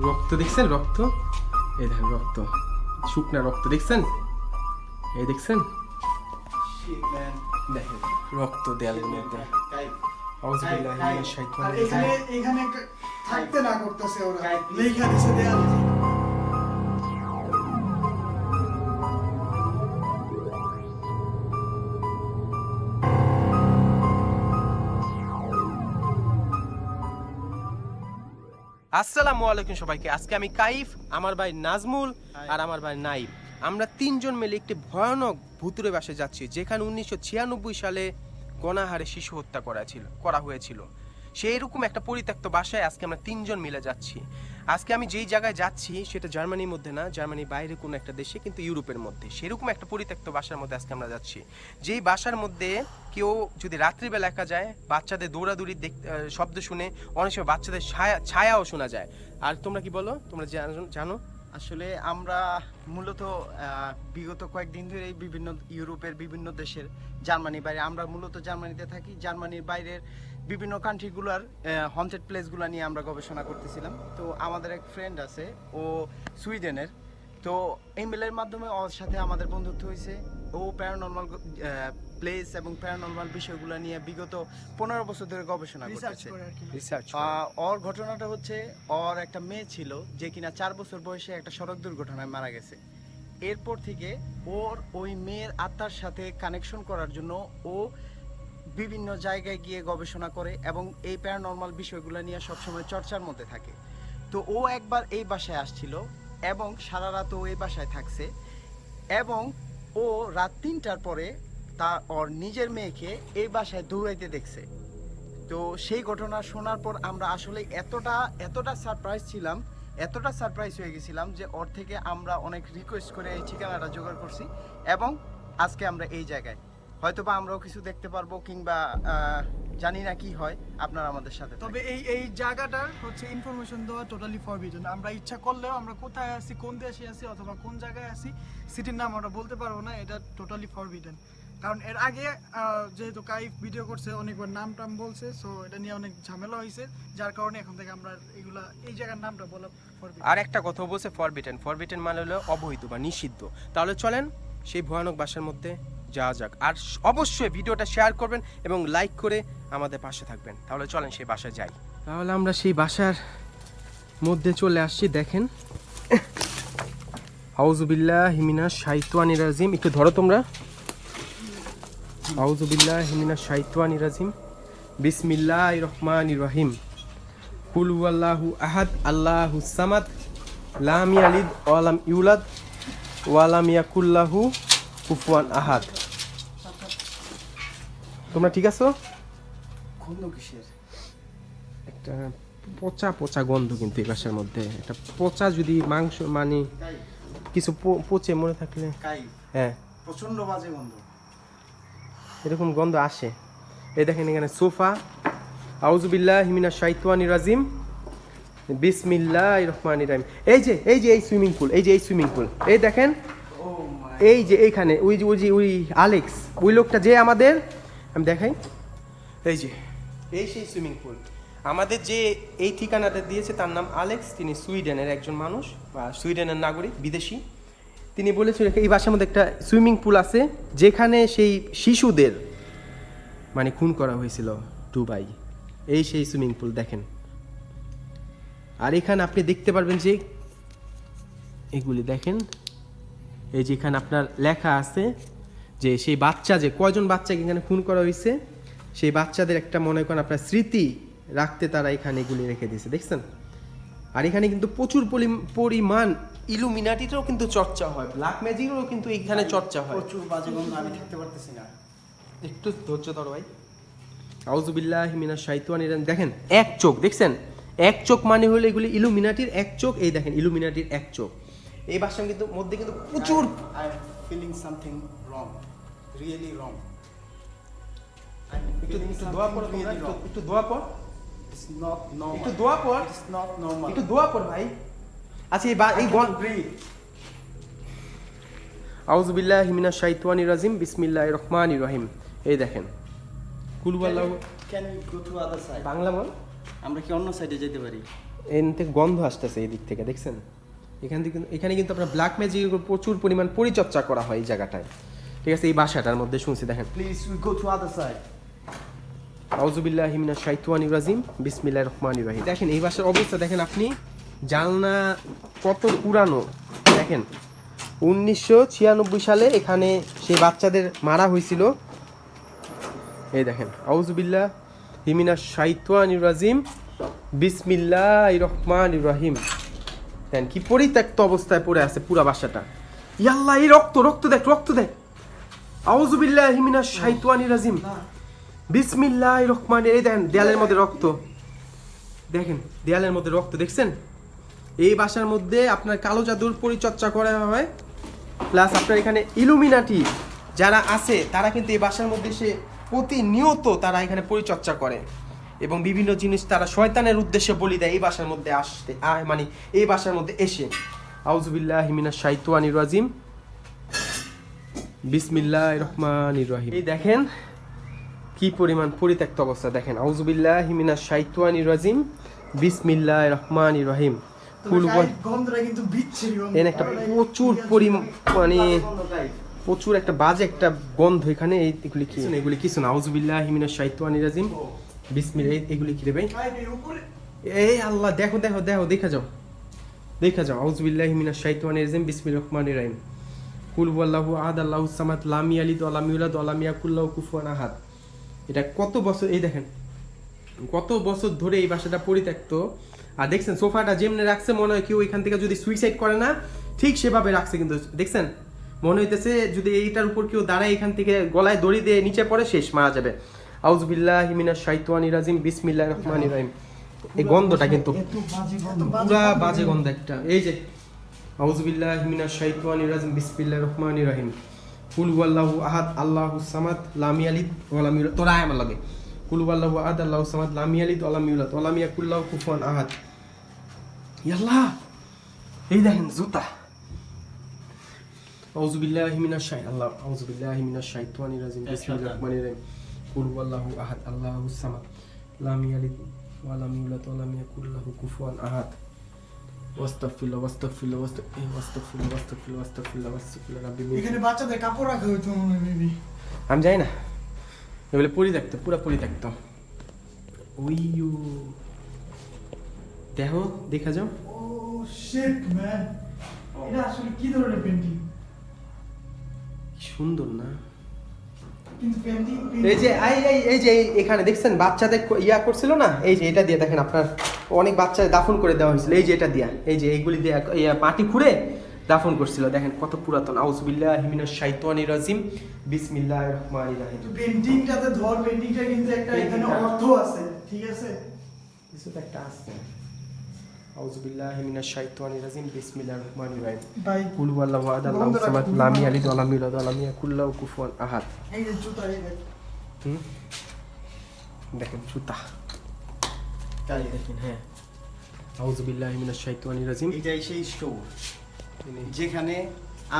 রক্ত দেখছেন? রক্ত, এই দেখেন রক্ত, শুকনা রক্ত দেখছেন? এই দেখছেন, দেখেন রক্ত দেয়ালের মধ্যে। এখানে থাকতে না করতেছে ওরা, লেখা দিছে দেয়ালে। আসসালামু আলাইকুম সবাইকে। আজকে আমি কাইফ, আমার ভাই নাজমুল আর আমার ভাই নাইব, আমরা তিনজন মিলে একটি ভয়ানক ভুতুরে বাসে যাচ্ছি, যেখানে 1996 সালে গণহারে শিশু হত্যা করা হয়েছিল। সেই রকম একটা পরিত্যক্ত বাসায় আজকে আমরা তিনজন মিলে যাচ্ছি। আজকে আমি যেই জায়গায় যাচ্ছি সেটা জার্মানির মধ্যে না, জার্মানির বাইরে কোনো একটা দেশে, কিন্তু ইউরোপের মধ্যে। সেরকম একটা পরিত্যক্ত বাসার মধ্যে আজকে আমরা যাচ্ছি, যেই বাসার মধ্যে কেউ যদি রাত্রিবেলা একা যায়, বাচ্চাদের দৌড়াদৌড়ি শব্দ শুনে, অনেক সময় বাচ্চাদের ছায়াও শোনা যায়। আর তোমরা কি বলো, তোমরা জানো? আসলে আমরা মূলত বিগত কয়েকদিন ধরে বিভিন্ন ইউরোপের বিভিন্ন দেশের, জার্মানির বাইরে, আমরা মূলত জার্মানিতে থাকি, জার্মানির বাইরের বিভিন্ন কান্ট্রিগুলোর হন্টেড প্লেসগুলো নিয়ে আমরা গবেষণা করতেছিলাম। তো আমাদের এক ফ্রেন্ড আছে, ও সুইডেনের। তো ইমেলের মাধ্যমে ওর সাথে আমাদের বন্ধুত্ব হয়েছে। ও প্যারানর্মাল প্লেস এবং প্যারানর্মাল বিষয়গুলো নিয়ে বিগত 15 বছর ধরে গবেষণা করতেছে। ওর ঘটনাটা হচ্ছে, ওর একটা মেয়ে ছিল যে কিনা 4 বছর বয়সে একটা সড়ক দুর্ঘটনায় মারা গেছে। এরপর থেকে ওর ওই মেয়ের আত্মার সাথে কানেকশন করার জন্য ও বিভিন্ন জায়গায় গিয়ে গবেষণা করে এবং এই প্যারানর্মাল বিষয়গুলো নিয়ে সবসময় চর্চার মধ্যে থাকে। তো ও একবার এই বাসায় আসছিল এবং সারা রাত ও এই বাসায় থাকছে, এবং ও রাত 3টার পরে ওর নিজের মেয়েকে এই বাসায় দৌড়াইতে দেখছে। তো সেই ঘটনা শোনার পর আমরা আসলে এতটা সারপ্রাইজ হয়ে গেছিলাম যে ওর থেকে আমরা অনেক রিকোয়েস্ট করে এই ঠিকানাটা জোগাড় করছি, এবং আজকে আমরা এই জায়গায় হয়তোবা আমরাও কিছু দেখতে পারবো, কিংবা জানি না কি হয়। আপনারা আমাদের সাথে তবে এই জায়গাটার হচ্ছে ইনফরমেশন দেওয়া টোটালি ফরবিডেন। আমরা ইচ্ছা করলেও আমরা কোথায় আছি, কোন দেশে আছি, অথবা কোন জায়গায় আছি, সিটির নাম আমরা বলতে পারবো না। এটা টোটালি ফরবিডেন, কারণ এর আগে যেহেতু কাইফ ভিডিও করছে, অনেকবার নাম টাম বলছে, সো এটা নিয়ে অনেক ঝামেলা হয়েছে, যার কারণে এখন থেকে আমরা এই জায়গার নামটা বলা ফরবিডেন। আর একটা কথা বলছে ফরবিডেন মানে হলো অবৈধ বা নিষিদ্ধ। তাহলে চলেন সেই ভয়ানক বাসার মধ্যে যাওয়া যাক। আর অবশ্যই ভিডিওটা শেয়ার করবেন এবং লাইক করে আমাদের পাশে থাকবেন। তাহলে চলেন সেই বাসায় যাই। তাহলে আমরা সেই বাসার মধ্যে চলে আসছি। দেখেন, আউযুবিল্লাহি মিনাশ শাইতানির রাজিম। একটু ধরো তোমরা। আউযুবিল্লাহি মিনাশ শাইতানির রাজিম, বিসমিল্লাহির রহমানির রহিম। কুল হুয়াল্লাহু আহাদ, আল্লাহুস সামাদ, লাম ইয়ালিদ ওয়া লাম ইউলাদ ওয়া লাম ইয়াকুল লাহু কুফুয়ান আহাদ। তোমরা ঠিক আছো? গন্ধ কিসের? একটা পচা গন্ধ কিন্তু এই বাসার মধ্যে। একটা পচা, যদি মাংস মানে কিছু পচে মরে থাকলে, হ্যাঁ প্রচন্ড বাজে গন্ধ, এরকম গন্ধ আসে। এই দেখেন এখানে সোফা। আউযুবিল্লাহি মিনাশ শাইতানির রাজিম, বিসমিল্লাহির রহমানির রহিম। এই সুইমিং পুল, এই সুইমিং পুল, এই দেখেন, এই যে এইখানে ওই আলেক্স, ওই লোকটা যে আমাদের, আমি দেখাই, এই সেই সুইমিং পুল। আমাদের যে এই ঠিকানাটা দিয়েছে তার নাম আলেক্স। তিনি সুইডেনের একজন মানুষ বা সুইডেনের নাগরিক, বিদেশি। তিনি বলেছিল এই বাসার মধ্যে একটা সুইমিং পুল আছে, যেখানে সেই শিশুদের মানে খুন করা হয়েছিল ডুবাই। এই সেই সুইমিং পুল দেখেন। আর এখানে আপনি দেখতে পারবেন যে এগুলি দেখেন, এই যে এখানে আপনার লেখা আছে যে সেই বাচ্চা, যে কয়জন বাচ্চাকে এখানে খুন করা হয়েছে, সেই বাচ্চাদের একটা মনে করেন আপনার স্মৃতি রাখতে তারা এখানে এগুলি রেখে দিয়েছে, দেখছেন? আর এখানে কিন্তু প্রচুর পরিমাণ ইলুমিনাটিরও কিন্তু চর্চা হয়, ব্ল্যাক ম্যাজিকেরও কিন্তু এখানে চর্চা হয়। প্রচুর বাজে গন্ধ, আমি থাকতে পারতেছি না। একটু ধৈর্য ধরো ভাই। আউযুবিল্লাহি মিনাশ শাইতানির রাজিম। দেখেন এক চোখ, দেখছেন? এক চোখ মানে হলো এগুলি ইলুমিনাটির এক চোখ। এই দেখেন ইলুমিনাটির এক চোখ। এই বাসার কিন্তু মধ্যে কিন্তু প্রচুর I am feeling something wrong, really wrong. একটু দোয়া পড়ো তোমরা, একটু দোয়া পড়। It's not normal. একটু দোয়া পড়। It's not normal. একটু দোয়া পড় ভাই। আচ্ছা এই breathe. আউযুবিল্লাহি মিনাশ শাইতানির রাজিম, বিসমিল্লাহির রহমানির রহিম। এই দেখেন, কুল হুয়াল্লাহু। Can we go to other side? Bangla বল। আমরা কি অন্য সাইডে যেতে পারি? এখান থেকে গন্ধ আসতেছে এই দিক থেকে, দেখছেন? এখানে কিন্তু আপনার ব্ল্যাক ম্যাজিকের উপর প্রচুর পরিমাণ পরিচর্যা করা হয় এই জায়গাটায়, ঠিক আছে? এই বাসাটার মধ্যে শুনছি, দেখেন। Please we go to other side. আউযুবিল্লাহি মিনাশ শাইতানির রাজিম, বিসমিল্লাহির রহমানির রহিম। দেখেন এই বাসার অবস্থা দেখেন আপনি, জানলা কত পুরানো দেখেন। 1996 সালে এখানে সেই বাচ্চাদের মারা হয়েছিল। এই দেখেন, আউযুবিল্লাহি মিনাশ শাইতানির রাজিম, বিসমিল্লাহির রহমানির রহিম। দেখেন কি পরিত্যক্ত অবস্থায় পড়ে আছে পুরা বাসাটা। ইয়াল্লাহ, এই রক্ত দেখ। আউযুবিল্লাহি মিনাশ শাইতানির রাজিম, বিসমিল্লাহির রহমানির। এই দেখেন দেয়ালের মধ্যে রক্ত, দেখেন দেয়ালের মধ্যে রক্ত, দেখছেন? এই বাসার মধ্যে আপনার কালো জাদুর পরিচর্যা করা হয়, প্লাস আপনার এখানে ইলুমিনাটি যারা আছে তারা কিন্তু এই বাসার মধ্যে এসে প্রতিনিয়ত তারা এখানে পরিচর্যা করে এবং বিভিন্ন জিনিস তারা শয়তানের উদ্দেশ্যে বলি দেয় এই বাসার মধ্যে মানে এই বাসার মধ্যে এসে। আউযুবিল্লাহি মিনাশ শাইতানির রাজিম, বিসমিল্লাহির রহমানির রহিম। এই দেখেন কি পরিমাণ পরিত্যক্ত অবস্থা, দেখেন। আউযুবিল্লাহি মিনাশ শাইতানির রাজিম, বিসমিল্লাহির রহমানির রহিম। গন্ধটা কিন্তু বিচ্ছিরি গন্ধ। এখানে একটা প্রচুর মানে প্রচুর একটা বাজে একটা গন্ধ এখানে। এগুলি কিছু না। আউযুবিল্লাহি মিনাশ শাইতানির রাজিম, বিসমিল্লাহ। এগুলি কি রে ভাই? এই আল্লাহ, দেখো দেখা যাও। আউযুবিল্লাহি মিনাশ শাইতানির রাজিম, বিসমিল্লাহির রহমানির রহিম। কুল হুয়াল্লাহু আহাদ, আল্লাহুস সামাদ, লাম ইয়ালিদ ওয়া লাম ইউলাদ ওয়া লাম ইয়াকুল লাহু কুফুয়ান আহাদ। এটা কত বছর, এই দেখেন কত বছর ধরে এই বাসাটা পরিত্যক্ত। আর দেখছেন সোফাটা যেমনি রাখছে, মনে হয় কেউ এখান থেকে যদি সুইসাইড করে না ঠিক সেভাবে রাখছে, কিন্তু দেখছেন মনে হইতেছে যদি এইটার উপর কেউ দাঁড়ায় এখান থেকে গলায় দড়ি দিয়ে নিচে পড়ে শেষ, মারা যাবে। আউযুবিল্লাহি মিনাশ শাইতানির রাজিম, বিসমিল্লাহির রহমানির রহিম। এই গন্ধটা কিন্তু পুরা বাজে গন্ধ একটা। এই যে আউযুবিল্লাহি মিনাশ শাইতানির রাজিম, বিসমিল্লাহির রহমানির রহিম। কুল হুয়াল্লাহু আহাদ, আল্লাহুস সামাদ, লাম ইয়ালিদ ওয়া লাম ইউলাদ। তোরা আমার লাগে কুল হুয়াল্লাহু আহাদ, আল্লাহুস সামাদ, লাম ইয়ালিদ ওয়া লাম ইউলাদ ওয়া লাম ইয়াকুল লাহু কুফুয়ান আহাদ। ইয়াল্লাহ, এই দেখেন জুতা। আউযুবিল্লাহি মিনাশ শাইতানির রাজিম, বিসমিল্লাহির রহমানির রহিম। কুল হুয়াল্লাহু আহাদ, আল্লাহুস সামাদ, লাম ইয়ালিদ ওয়া লাম ইউলাদ ওয়া লাম ইয়াকুল লাহু কুফুয়ান আহাদ। এখানে বাচ্চাদের কাপড় রাখা হইতো মনে হয় মেবি। আমি জানি না, এগুলো পরিত্যক্ত, পুরা পরিত্যক্ত। ওইয়ো দেখো, দেখা যাও। ও শিট ম্যান, এটা আসলে কি ধরনের পেইন্টিং? সুন্দর না? কিন্তু পেইন্টিং এই যে এখানে দেখছেন বাচ্চাদের ইয়া করছিল না, এই যে এটা দিয়ে দেখেন আপনার অনেক বাচ্চা দাফন করে দেওয়া হয়েছিল। এই যে এটা দিয়া, এই যে এইগুলি দিয়ে মাটি খুঁড়ে দাফন করছিল, দেখেন কত পুরাতন। আউযুবিল্লাহি মিনাশ শাইতানির রাজিম, বিসমিল্লাহির রহমানির রহিম। পেইন্টিংটাতে ধর, পেইন্টিংটা কিন্তু একটা এখানে অর্থ আছে, ঠিক আছে? কিছু তো একটা আছে। আউযুবিল্লাহি মিনাশ শাইতানির রাজিম, বিসমিল্লাহির রহমানির রহিম। ভাই কুল হুয়াল্লাহু আহাদ, আল্লাহুস সামাদ, লাম ইয়ালিদ ওয়া লাম ইউলাদ ওয়া লাম ইয়াকুল লাহু কুফুয়ান আহাদ। এই যে জুতা, এই দেখ। দেখেন জুতা, তাই দেখেন। হ্যাঁ, আউযুবিল্লাহি মিনাশ শাইতানির রাজিম। এটাই সেই স্টোর যেখানে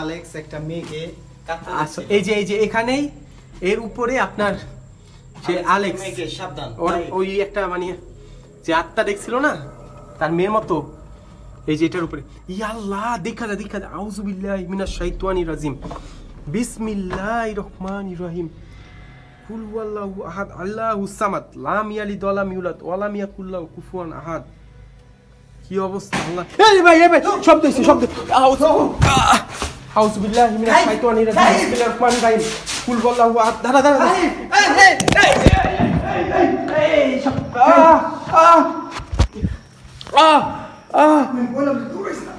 আলেক্স একটা মেয়েকে আচ্ছা, এই যে এখানেই এর উপরে আপনার সে আলেক্স মেয়েকে সাবধান, ওই একটা মানে যে আত্মা দেখছিল না তার মেয়ের মতো, এই যে এটার উপরে। ইয়াল্লাহ, দেখা যায়। আউযুবিল্লাহি মিনাশ শাইতানির রাজিম, বিসমিল্লাহির রহমানির রহিম। কুল হুয়াল্লাহু আহাদ, আল্লাহুস সামাদ, লাম ইয়ালিদ ওয়া লাম ইউলাদ ওয়া লাম ইয়াকুল লাহু কুফুয়ান আহাদ। কি অবস্থা আল্লাহ! এই ভাই শব্দ আউযুবিল্লাহি মিনাশ শাইতানির রাজিম, বিসমিল্লাহির রহমানির রহিম। কুল হুয়াল্লাহু আহাদ। দাঁড়া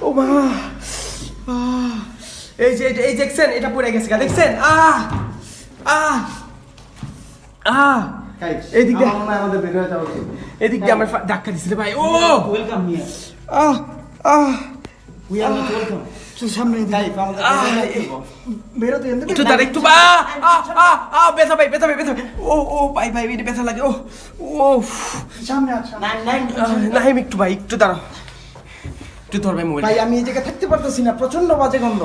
ও মা, এই যে দেখছেন এটা পড়ে গেছে, দেখছেন? এদিক দিয়ে আমাদের বের হয়ে যাওয়া উচিত। এদিক দিয়ে আমার ধাক্কা দিছিল ভাই। ও welcome here, we are not welcome. চল সামনে দিকে। গাইস আমাদের বেরো তো এন্ড একটু দাঁড়া, একটু ব্যথা ভাই। ও ভাই এটা ব্যথা লাগে। ও সামনে আচ্ছা। নাহিম একটু ভাই, একটু দাঁড়াও, একটু ধর ভাই মোবাইল। ভাই আমি এই জায়গায় থাকতে পারতেছি না, প্রচন্ড বাজে গন্ধ।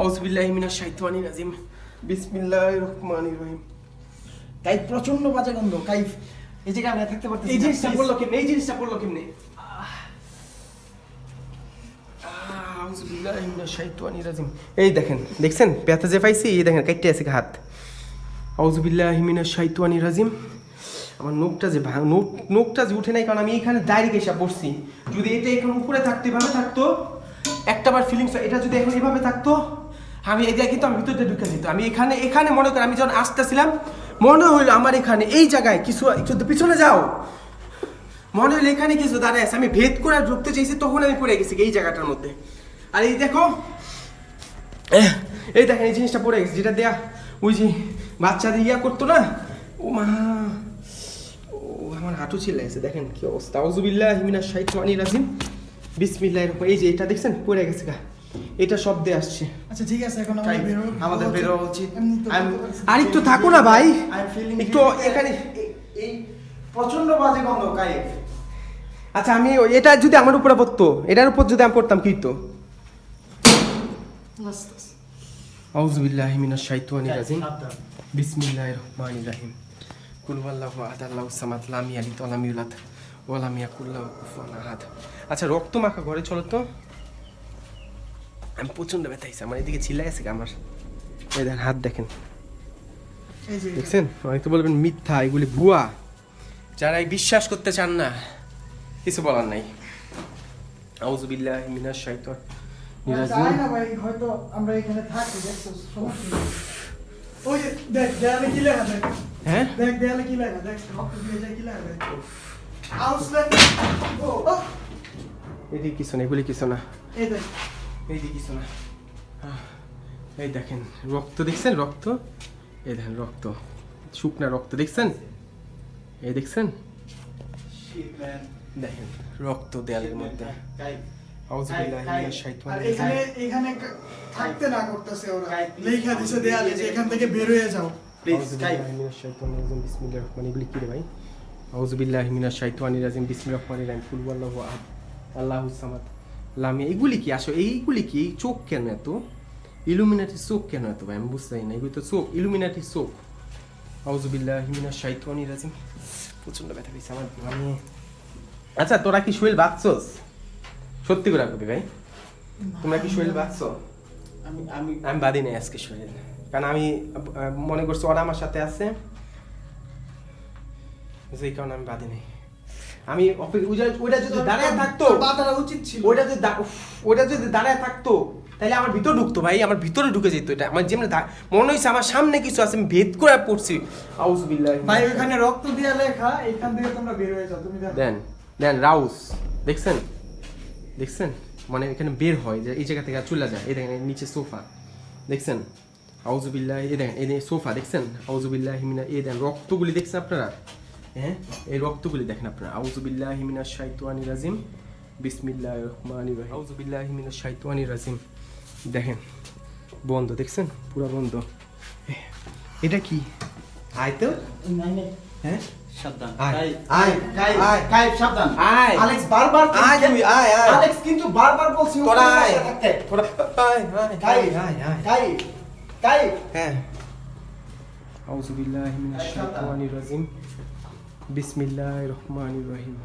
আউযুবিল্লাহি মিনাশ শাইতানির রাজিম, বিসমিল্লাহির রহমানির রহিম। গাইস প্রচন্ড বাজে গন্ধ, গাইস এই জায়গায় আমি থাকতে পারতেছি না। এই জিনিসটা পড়লো কেমনে? আউযু বিল্লাহি মিনাশ শাইতানির রাজিম। এই দেখেন, দেখছেন ব্যথা যে পাইছি, এই দেখেন কাটতে আছে হাত। আউযু বিল্লাহি মিনাশ শাইতানির রাজিম। আমার নোকটা যে নোকটা যে উঠে নাই, কারণ আমি এখানে ডাইরেক্ট এসে পড়ছি। যদি এটা এখানে উপরে থাকতো, এভাবে থাকতো, একটাবার ফিলিংস, এটা যদি এখন এভাবে থাকতো, আমি এই জায়গায় কিন্তু আমি ভিতরে ঢুকে যেত। আমি এখানে মনে করি, আমি যখন আসতেছিলাম মনে হইলো আমার এখানে এই জায়গায় কিছু, একটু পিছনে যাও, মনে হইলো এখানে কিছু দাঁড়ায় আছে। আমি ভেদ করে ঢুকতে চাইছি, তখন আমি পড়ে গেছি এই জায়গাটার মধ্যে। আর এই দেখো, এই দেখেন এই জিনিসটা পড়ে গেছে, যেটা দেয়া ওই যে বাচ্চাদের ইয়া করতো না, ও মা, ও আমার হাঁটু ছিলে গেছে। দেখেন কি অবস্থা। আউযু বিল্লাহি মিনাশ শাইতানির রাজিম, বিসমিল্লাহির রহমানির রহিম। এই যে এটা দেখছেন পড়ে গেছে গা, এটা শব্দে আসছে। আচ্ছা ঠিক আছে, এখন আমাদের বেরো উচিত। আর একটু থাকো না ভাই, একটু এখানে। এই প্রচন্ড বাজে গন্ধ কাইফ। আচ্ছা আমি এটা যদি আমার উপরে পড়তো, এটার উপর যদি আমি পড়তাম কি তো? আউযু বিল্লাহি মিনাশ শাইতানির রাজিম, বিসমিল্লাহির রহমানির রহিম। কুল হুয়াল্লাহু আহাদ, আল্লাহুস সামাদ, লাম ইয়ালিদ ওয়া লাম ইউলাদ ওয়া লাম ইয়াকুল লাহু কুফুয়ান আহাদ। আচ্ছা রক্ত মাখা ঘরে চলো তো। আমি প্রচন্ড ব্যথা হইছে, আমার এদিকে ছিলে গেছে আমার। এই দেখেন হাত দেখেন, এই যে দেখছেন? হয়তো বলবেন মিথ্যা, এগুলি ভুয়া। যারা এই বিশ্বাস করতে চান না, কিছু বলার নাই। আউযু বিল্লাহি মিনাশ শাইতানির রাজিম। যাই না ভাই, হয়তো আমরা এখানে থাকি, দেখছো সমস্যা নেই। ওই যে দেখ দেয়ালে কি লেখা, দেখ হ্যাঁ দেখ দেয়ালে কি লেখা, দেখ রক্ত দিয়ে যায় কি লেখা, দেখ আউসলেট। ও এদিকে কিছু না, এগুলি কিছু না, এই দেখ, এইদিকে কিছু না। এই দেখেন রক্ত, দেখছেন রক্ত? এই দেখেন রক্ত, শুকনা রক্ত দেখছেন? এই দেখছেন? দেখেন রক্ত দেয়ালের মধ্যে। আউযু বিল্লাহি মিনাশ আর শাইতানির এখানে রাজিম। এখানে থাকতে না করতেছে ওরা, লেখা দিছে দেয়ালে যে এখান থেকে বের হয়ে যাও। আউযু বিল্লাহি মিনাশ শাইতানির রাজিম, বিসমিল্লাহির রহমানির রহিম। এগুলি কি রে ভাই? আউযু বিল্লাহি মিনাশ শাইতানির রাজিম, বিসমিল্লাহির রহমানির রহিম। কুল হুয়াল্লাহু আহাদ, আল্লাহুস সামাদ, লাম ইয়ালিদ। এগুলি কি আসলে? এইগুলি কি? এই চোখ কেন এত ইলুমিনাটি? চোখ কেন এত ভাই? আমি বুঝতে পারি না। এগুলি তো চোখ, ইলুমিনাটি চোখ। আউযু বিল্লাহি মিনাশ শাইতানির রাজিম। প্রচন্ড ব্যথা পেয়েছে আমার। আমি আচ্ছা তোরা কি শৈল বাঁচছস? সত্যি করে কবি ভাই, তোমরা কি শৈল বাঁচছো? আমি বাদি নাই আজকে শরীর, কারণ আমি মনে করছি ওরা আমার সাথে আছে, যেই কারণে আমি বাদি নাই। আমি ওইটা যদি দাঁড়ায় থাকতো, বাতাটা উচিত ছিল। ওইটা যদি দাঁড়ায় থাকতো, তাহলে আমার ভিতরে ঢুকতো ভাই, আমার ভিতরে ঢুকে যেত। এটা আমার যেমন মনে হয়েছে আমার সামনে কিছু আছে, আমি ভেদ করে পড়ছি। আউযু বিল্লাহি। ভাই ওখানে রক্ত দিয়া লেখা, এখান থেকে তোমরা বের হয়ে যাও। তুমি দেখো দেন রাউস, দেখছেন? দেখছেন মানে এখানে বের হয়, যে এই জায়গা থেকে চলে যায়। এই দেখেন নিচে সোফা, দেখছেন? আউযু বিল্লাহি। এই দেখেন, এই সোফা দেখছেন? আউযু বিল্লাহি মিনাশ। এই দেখেন রক্তগুলি দেখছেন আপনারা? হ্যাঁ এই রক্তগুলি দেখেন আপনারা। আউযু বিল্লাহি মিনাশ শাইতানির রাজিম, বিসমিল্লাহির রহমানির রহিম। আউযু বিল্লাহি মিনাশ শাইতানির রাজিম। দেখেন বন্ধ, দেখছেন? পুরো বন্ধ। এটা কি? আয় তো, হ্যাঁ সাবধান। আয় আয় কাইফ, কাইফ সাবধান। আয় আলেক্স বারবার আয় তুমি আয় আয়। আলেক্স কিন্তু বারবার বলছি তোরা ওখানে আয়, বসে থাকতে। তোরা আয় আয় কাইফ, আয় আয়। কাইফ, কাইফ। হ্যাঁ। আউযু বিল্লাহি মিনাশ শাইতানির রাজিম, বিসমিল্লাহির রহমানির রহিম।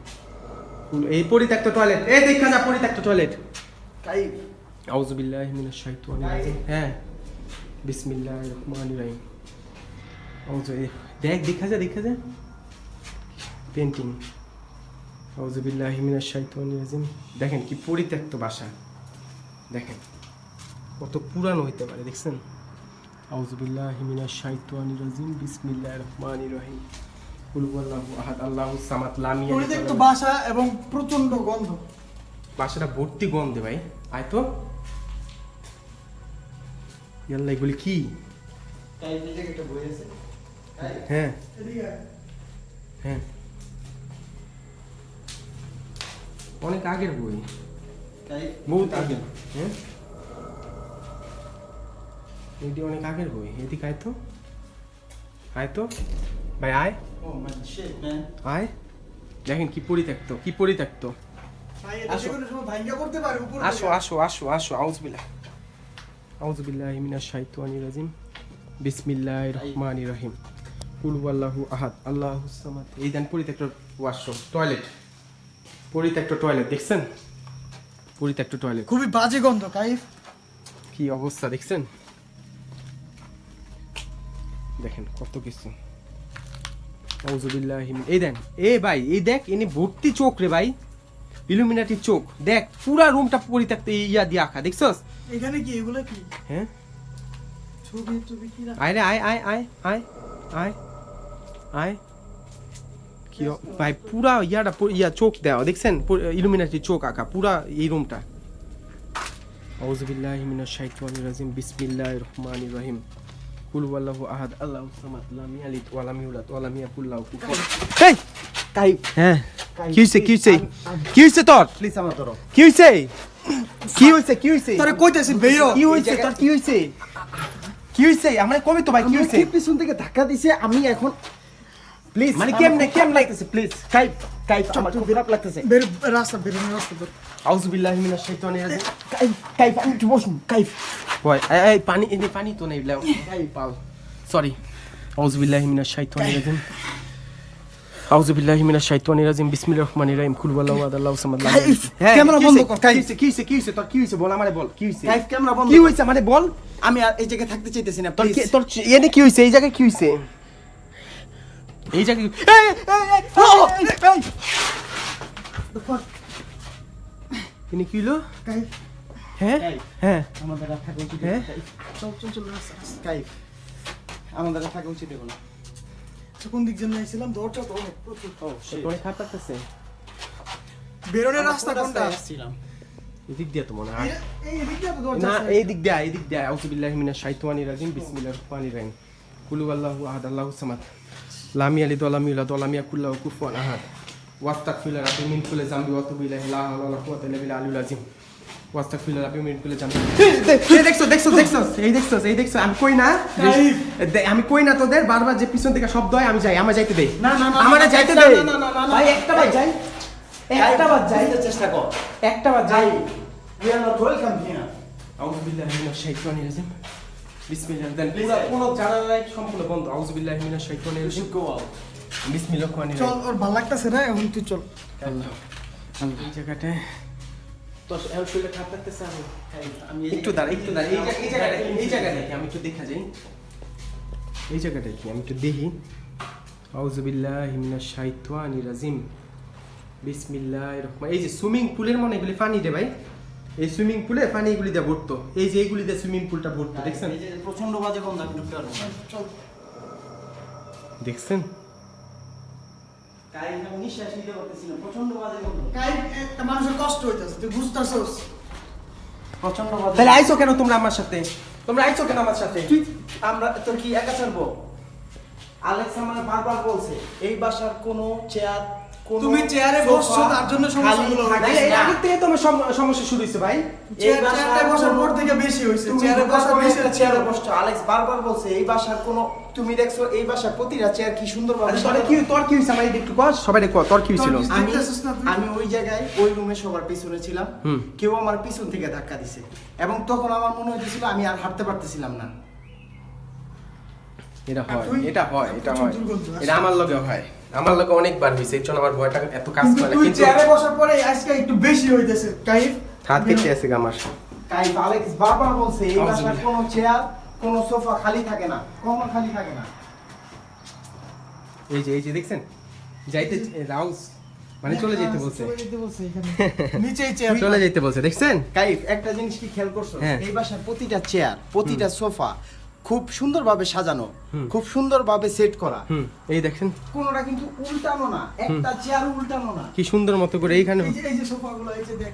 এই পরিত্যক্ত টয়লেট, এই দেখা যা পরিত্যক্ত টয়লেট। কাইফ। আউযু বিল্লাহি মিনাশ শাইতানির রাজিম। হ্যাঁ বিসমিল্লাহির রহমানির রহিম। আউযু, দেখ দেখা যা পেন্টিং। আউযু বিল্লাহি মিনাশ শাইতানির রাজিম। দেখেন কি পরিত্যক্ত বাসা, দেখেন কত পুরানো হইতে পারে, দেখছেন? আউযু বিল্লাহি মিনাশ শাইতানির রাজিম, বিসমিল্লাহির রহমানির রহিম। কুল হুয়াল্লাহু আহাদ, আল্লাহুস সামাদ, লাম ইয়ালিদ। পরিত্যক্ত বাসা এবং প্রচন্ড গন্ধ। বাসাটা ভর্তি গন্ধে ভাই। আয় তো, ইয়াল্লা এগুলি কি? কাইফ এই জায়গাটা বই আছে। হ্যাঁ এদিকে আয়। হ্যাঁ অনেক আগের বই, কাইফ বহুত আগের। হ্যাঁ এটি অনেক আগের বই। এদিকে আয় তো, আয় তো ভাই আয় ও ম্যান শিট ম্যান। আয়। দেখেন কি পরিত্যক্ত, কি পরিত্যক্ত। ভাই এটা যে কোনো সময় ভাঙ্গা করতে পারে উপর আসো আসো আসো আসো। আউযু বিল্লাহ, আউযু বিল্লাহি মিনাশ শাইতানির রাজিম, বিসমিল্লাহির রহমানির রহিম। কুল হুয়াল্লাহু আহাদ, আল্লাহুস সামাদ। এই দেন পরিত্যক্ত ওয়াশরুম, টয়লেট, পরিত্যক্ত টয়লেট, দেখছেন? পরিত্যক্ত টয়লেট। খুবই বাজে গন্ধ কাইফ। কি অবস্থা দেখছেন, দেখেন কত কিছু। আউযুবিল্লাহি এই দেন, এ ভাই এই দেখ, এনে ভর্তি চোখ রে ভাই, ইলুমিনাটি চোখ। দেখ পুরা রুমটা পরিত্যক্ত ইয়া দিয়ে আঁকা, দেখছস? এখানে কি এগুলো কি? হ্যাঁ ছবি টবি কি রাখা? আয় রে আয় আয় আয় আয় আয় আয়। কি ভাই পুরা ইয়াটা ইয়া চোখ দেওয়া, দেখছেন? ইলুমিনাটি চোখ আঁকা পুরা এই রুমটা। আউযুবিল্লাহি মিনাশ শাইতানির রাজিম, বিসমিল্লাহির রহমানির রহিম। কুল ওয়াল্লাহু আহাদ, আল্লাহুস সামাদ, লাম ইয়ালিদ ওয়া লাম ইউলাদ ওয়া লাম ইয়াকুল লাহু কুফুয়ান। এই কাইফ হ্যাঁ, কি হইছে কি হইছে কি হইছে তোর? প্লিজ আমার ধরো। কি হইছে কি হইছে কি হইছে তোরে কইতাছি বেরো। কি হইছে তোর? কি হইছে কি হইছে? আমরা কবে তো ভাই কি হইছে? পিছন থেকে ধাক্কা দিছে, আমি এখন প্লিজ মানে কেমনে লাগতেছে প্লিজ। কাইফ কাইফ আমার খুব খারাপ লাগতেছে। বের রাস্তা বের রাস্তা বের। আউযুবিল্লাহি মিনাশ শাইতানির রাজিম। কাইফ কাইফ আমি একটু বসুন। কাইফ ওই এই পানি, এই পানি তো নেই লাও। পাল সরি। আউযুবিল্লাহি মিনাশ শাইতানির রাজিম, আউযুবিল্লাহি মিনাশ শাইতানির রাজিম, বিসমিল্লাহির রহমানির রহিম। কুল ওয়াল্লাহু আহাদ, আল্লাহুস সামাদ। কাইফ, ক্যামেরা বন্ধ কর। কাইফ কি হইছে কি হইছে তোর? কি হইছে বল আমারে, বল কি হইছে? কাইফ ক্যামেরা বন্ধ। কি হইছে আমারে বল। আমি আর এই জায়গায় থাকতে চাইতেছি না তোর প্লিজ। তোর এনে কি হইছে? এই জায়গায় কি হইছে? এই জায়গায় এনে কি হলো? কাইফ হ্যাঁ কাইফ হ্যাঁ আমাদের আর থাকা উচিত হ্যাঁ? না। কাইফ, চল চল চল রাস্তা। কাইফ আমাদের আর থাকা উচিত না। কোন দিক জন্য আইছিলাম? দৌড়টা তো অনেক প্রচুর। তোর খারাপ লাগতেছে? বেরোনের রাস্তা কোনটা? আসছিলাম এদিক দিয়ে তো মনে হয়। এই এদিক দিয়ে তো দরজা না আছে। এই দিক দিয়ে, এই দিক দিয়ে। আউযুবিল্লাহি মিনাশ শাইতানির রাজিম, বিসমিল্লাহির রহমানির রহিম। কুল ওয়াল্লাহু আহাদ, আল্লাহুস সামাদ, লাম ইয়ালিদ ওয়া লাম ইউলাদ ওয়া লাম ইয়াকুল লাহু কুফুয়ান আহাদ। ওয়াস্তাগফিরু রাব্বি মিন কুল্লি যামবি ওয়া তুবু ইলাইহি, লা হাওলা ওয়ালা কুওয়াতা ইল্লা বিল্লাহিল আলিয়্যিল আযীম। ওয়াস্তাগফিরু রাব্বি মিন কুল্লি যামবি। এই দেখছো দেখছো দেখছো, এই দেখছো এই দেখছো, আমি কই না আমি কই না তোদের বারবার যে পিছন থেকে শব্দ হয়, আমি যাই, আমার যাইতে দে। না না না আমারে যাইতে না, দে না, না, না, না, ভাই, একটা বার যাই, একটা বার যাই, বুঝতে চেষ্টা কর। একটা বার যাই। We are not welcome here. আউযুবিল্লাহি মিনাশ শাইতানির রাজিম, বিসমিল্লাহ। দেন পুরো কোনো জানালাই সম্পূর্ণ বন্ধ। আউযুবিল্লাহি মিনাশ শাইতানির You রাজিম, should go out. বিসমিল্লাহির রহমানির চল, রহিম। ওর ভালো লাগতেছে না, এখন তুই চল। আল্লাহ এই জায়গাটায় তোর এখন শরীরে খারাপ লাগতেছে? আমি একটু দাঁড়া একটু দাঁড়া, এই জায়গাটা এই জায়গাটা কি আমি একটু দেখা যাই, এই জায়গাটা কি আমি একটু দেখি। আউযুবিল্লাহি মিনাশ শাইতানির রাজিম, বিসমিল্লাহির রহমানির। এই যে সুইমিং পুলের মনে এগুলি পানি রে ভাই, এই সুইমিং পুলে পানি এগুলি দিয়ে ভরতো, এই যে এইগুলি দিয়ে সুইমিং পুলটা ভরতো, দেখছেন? এই যে প্রচন্ড বাজে গন্ধ, আমি ঢুকতে পারবো না। চল। দেখছেন? কাইফ, আমি নিঃশ্বাস নিতে পারতেছি না, প্রচন্ড বাজে গন্ধ। কাইফ, একটা মানুষের কষ্ট হইতাছে, তুই বুঝতাছস? প্রচন্ড বাজে। তাহলে আইছো কেন তোমরা আমার সাথে? তোমরা আইছো কেন আমার সাথে? আমরা তো কি একা ছাড়বো? আলেক্স আমার বারবার বলছে এই বাসার কোনো চেয়ার, কোনো তুমি চেয়ারে সোফা বসছো, তার জন্য সমস্যাগুলো খালি হচ্ছে। থাকে এর না। আগে থেকে তোমার সমস্যা শুরু হয়েছে ভাই। চেয়ারে বসার পর থেকে বেশি হইছে। তুমি চেয়ারে বসার বেশি চেয়ারে বসছো। আলেক্স বারবার বলছে এই বাসার কোনো, তুমি দেখছো এই বাসার প্রতিটা চেয়ার কি সুন্দরভাবে আচ্ছা, তোর কি হয়েছে আমার একটু কর, সবাই কর, তোর কি হয়েছিল? তোর কি- আমি দেখতেছিস না তুই? আমি ওই জায়গায় ওই রুমে সবার পিছনে ছিলাম। হুম। কেউ আমার পিছন থেকে ধাক্কা দিছে এবং তখন আমার মনে হইতেছিল আমি আর হাঁটতে পারতেছিলাম না। এটা হয়, তুই- এটা হয়, এটা হয়, দুর্গন্ধ আসে। এটা আমার লগে হয়, আমার লগে অনেকবার হয়েছে, এর জন্য আমার ভয়টা এত কাজ কিন্তু করে না। তুই কিন্তু চেয়ারে বসার পরে আজকে একটু বেশি হইতেছে কাইফ। হাত কেটে আছে আমার। কাইফ, আলেক্স বারবার বলছে এই বাসার আলহামদুলিল্লাহ। কোনো চেয়ার, কোনো সোফা খালি থাকে না, কোনো খালি থাকে না। এই যে দেখছেন, যাইতে রাউস মানে চলে যেতে বলছে, চলে যেতে বলছে এখানে। নিচেই চেয়ার। চলে যেতে বলছে, দেখছেন? কাইফ, একটা জিনিস কি খেয়াল করছো? হ্যাঁ। এই বাসার প্রতিটা চেয়ার, প্রতিটা সোফা খুব সুন্দরভাবে সাজানো, হুম। খুব সুন্দরভাবে সেট করা। এই দেখেন কোনোটা কিন্তু উল্টানো না, একটা চেয়ার উল্টানো না। কি সুন্দর মতো করে এইখানে, এই যে সোফাগুলো, এই যে দেখ।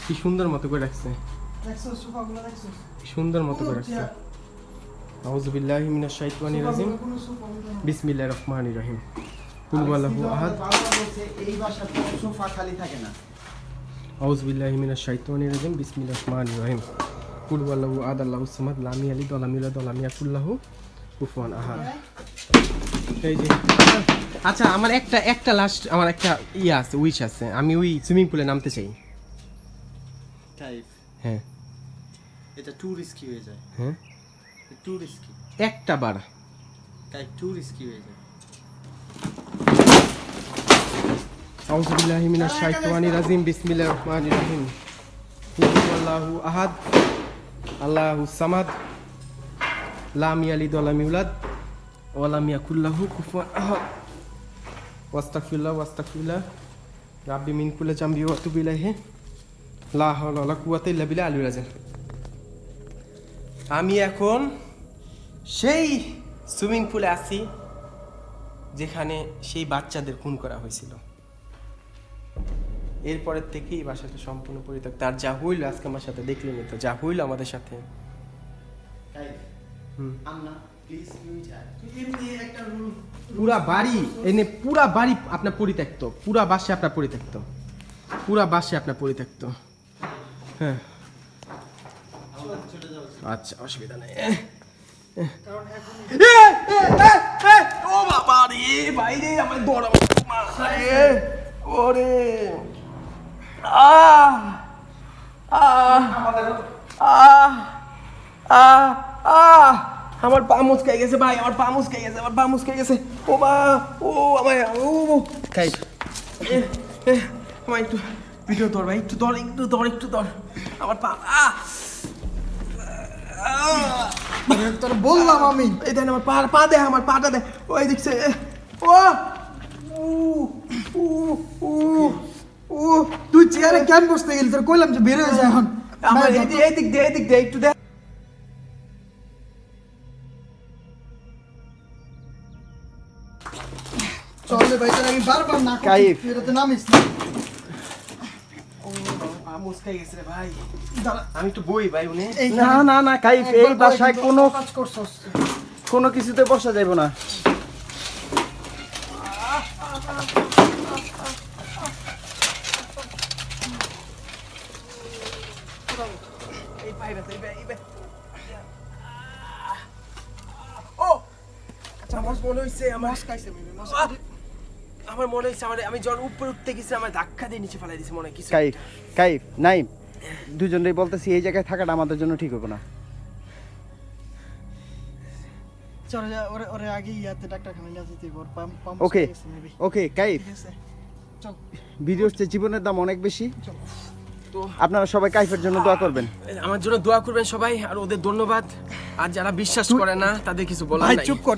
কি সুন্দর মতো করে রাখছে, দেখছো সোফাগুলো দেখছো? কি সুন্দর মতো করে রাখছে। আউযুবিল্লাহি মিনাশ শাইতানির রাজিম, কোনো সোফা উল্টানো না। বিসমিল্লাহির রহমানির রহিম। কুল ওয়াল্লাহু আহাদ, বারবার বলছে এই বাসার কোনো সোফা খালি থাকে না। আউযুবিল্লাহি মিনাশ শাইতানির রাজিম, বিসমিল্লাহির রহমানির রহিম। কুল ওয়াল্লাহু আহাদ, আল্লাহুস সামাদ, লাম ইয়ালিদ ওয়া লাম ইউলাদ ওয়া লাম ইয়াকুল লাহু কুফুয়ান আহাদ। এই যে আচ্ছা, আমার একটা লাস্ট, আমার একটা ইয়ে আছে, উইশ আছে, আমি ওই সুইমিং পুলে নামতে চাই। কাইফ, হ্যাঁ এটা টু রিস্কি হয়ে যায়, হ্যাঁ, টু রিস্কি। একটা বার। কাইফ, টু রিস্কি হয়ে যায়। আউযুবিল্লাহি মিনাশ শাইতানির রাজিম, বিসমিল্লাহির রহমানির রহিম। আল্লাহু আহাদ আল্লাহু সামাদ লাম ইয়ালিদ ওয়া লাম ইউলাদ ওয়া লাম ইয়াকুল লাহু কুফুয়ান আহাদ ওয়াস্তাগফিরুল্লাহ রাব্বি মিন কুল্লি জামবি ওয়া আতুবু ইলাইহি লা হাওলা ওয়া লা কুওয়াতা ইল্লা বিল্লাহ আলিয়্যিল আযীম। আমি এখন সেই সুইমিং পুলে আছি যেখানে সেই বাচ্চাদের খুন করা হয়েছিল। এরপরের থেকেই এই বাসাটা সম্পূর্ণ পরিত্যক্ত। আর যা হইল আজকে আমার সাথে দেখলেন তো, যা হইল আমাদের সাথে। পুরা বাড়ি এনে পুরা বাড়ি আপনার পরিত্যক্ত, পুরা বাসে আপনার পরিত্যক্ত, পুরা বাসে আপনার পরিত্যক্ত। হ্যাঁ আচ্ছা অসুবিধা নেই। কারণ এখন ও বাবা রে বাইরে আমার দৌড়া রে ওরে আহ আহ আহ আহ আহ আমার পা মুচকাই গেছে ভাই, আমার পা মুচকাই গেছে, আমার পা মুচকাই গেছে। ও বা ও আমার ও খাই আমার একটু ভিডিও ধর ভাই, একটু ধর একটু ধর একটু ধর আমার পা আহ তোর বললাম আমি এই দেখ আমার পা দেখ, আমার পাটা দেখ, ওই দেখছে ও উ উ উ উ তুই চেয়ারে কেন বসতে গেলি? তোর কইলাম যে বের হয়ে যায় এখন। আমার এদিক দে একটু দেখ। চল রে ভাই, তোর আমি বারবার না কাইফ। তুই এটাতে নামিস না। পা মুচকাই গেছে রে ভাই, দাঁড়া আমি একটু বই ভাই উনি। না না না কাইফ, এই বাসায় কোনো কাজ করছস। কোনো কিছুতে বসা যাবে না। এই পাই ব্যথা, এই পাই। ও আচ্ছা আমার মনে হইছে আমার খাইছে মেবি আমার মনে হইছে আমি জ্বর উপরে উঠতে গেছি, আমার ধাক্কা দিয়ে নিচে ফেলাই দিছে মনে হয় কিছু। কাইফ কাইফ নাইম, দুজনেই বলতেছি এই জায়গায় থাকাটা আমাদের জন্য ঠিক হবে না। চল যা, ওরে ওরে আগে ইয়াতে ডাক্তারখানা নিয়ে যেতে হবে, ওর পাম্প ওকে মেবি। ওকে কাইফ, ঠিক আছে চল ভিডিওর চেয়ে জীবনের দাম অনেক বেশি। চল। তো আপনারা সবাই কাইফের জন্য দোয়া করবেন। আমার জন্য দোয়া করবেন সবাই, আর ওদের ধন্যবাদ। আর যারা বিশ্বাস করে না তাদের কিছু বলার ভাই নাই। চুপ কর।